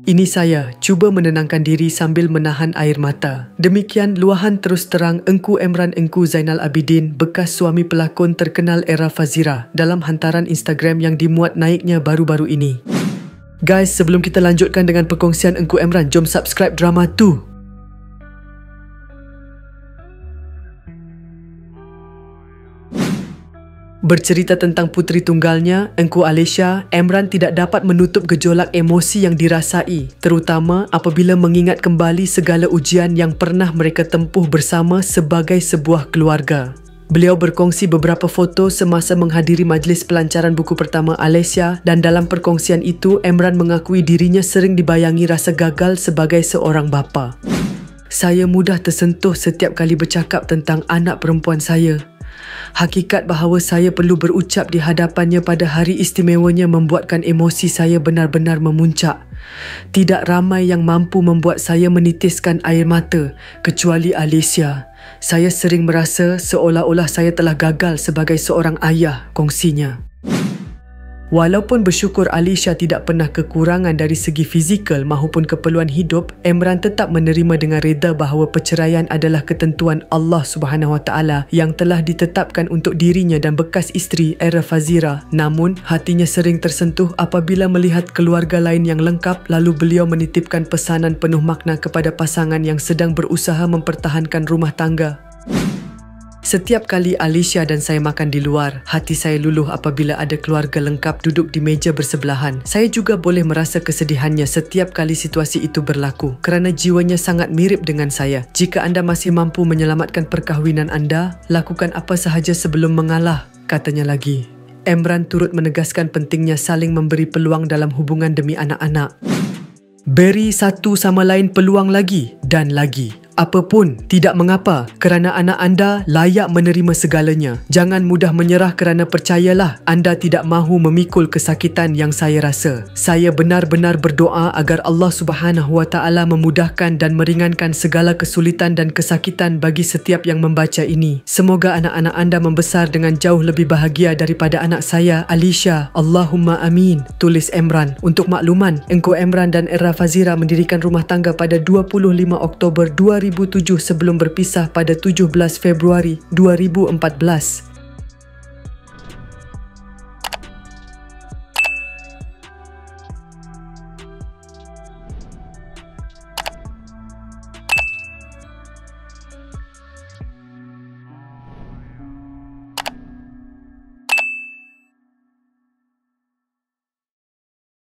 Ini saya cuba menenangkan diri sambil menahan air mata. Demikian luahan terus terang Engku Emran Engku Zainal Abidin, bekas suami pelakon terkenal era Fazira, dalam hantaran Instagram yang dimuat naiknya baru-baru ini. Guys, sebelum kita lanjutkan dengan perkongsian Engku Emran, jom subscribe drama tu. Bercerita tentang puteri tunggalnya, Engku Alisha, Emran tidak dapat menutup gejolak emosi yang dirasai, terutama apabila mengingat kembali segala ujian yang pernah mereka tempuh bersama sebagai sebuah keluarga. Beliau berkongsi beberapa foto semasa menghadiri majlis pelancaran buku pertama Alisha, dan dalam perkongsian itu, Emran mengakui dirinya sering dibayangi rasa gagal sebagai seorang bapa. Saya mudah tersentuh setiap kali bercakap tentang anak perempuan saya. Hakikat bahawa saya perlu berucap di hadapannya pada hari istimewanya membuatkan emosi saya benar-benar memuncak. Tidak ramai yang mampu membuat saya menitiskan air mata, kecuali Alisha. Saya sering merasa seolah-olah saya telah gagal sebagai seorang ayah, kongsinya. Walaupun bersyukur Alisha tidak pernah kekurangan dari segi fizikal maupun keperluan hidup, Emran tetap menerima dengan reda bahawa perceraian adalah ketentuan Allah SWT yang telah ditetapkan untuk dirinya dan bekas isteri era Fazira. Namun, hatinya sering tersentuh apabila melihat keluarga lain yang lengkap, lalu beliau menitipkan pesanan penuh makna kepada pasangan yang sedang berusaha mempertahankan rumah tangga. Setiap kali Alisha dan saya makan di luar, hati saya luluh apabila ada keluarga lengkap duduk di meja bersebelahan. Saya juga boleh merasa kesedihannya setiap kali situasi itu berlaku kerana jiwanya sangat mirip dengan saya. Jika anda masih mampu menyelamatkan perkahwinan anda, lakukan apa sahaja sebelum mengalah, katanya lagi. Emran turut menegaskan pentingnya saling memberi peluang dalam hubungan demi anak-anak. Beri satu sama lain peluang lagi dan lagi. Apapun, tidak mengapa kerana anak anda layak menerima segalanya. Jangan mudah menyerah kerana percayalah anda tidak mahu memikul kesakitan yang saya rasa. Saya benar-benar berdoa agar Allah SWT memudahkan dan meringankan segala kesulitan dan kesakitan bagi setiap yang membaca ini. Semoga anak-anak anda membesar dengan jauh lebih bahagia daripada anak saya, Alisha. Allahumma amin, tulis Emran. Untuk makluman, Engku Emran dan era Fazira mendirikan rumah tangga pada 25 Oktober 2007 sebelum berpisah pada 17 Februari 2014.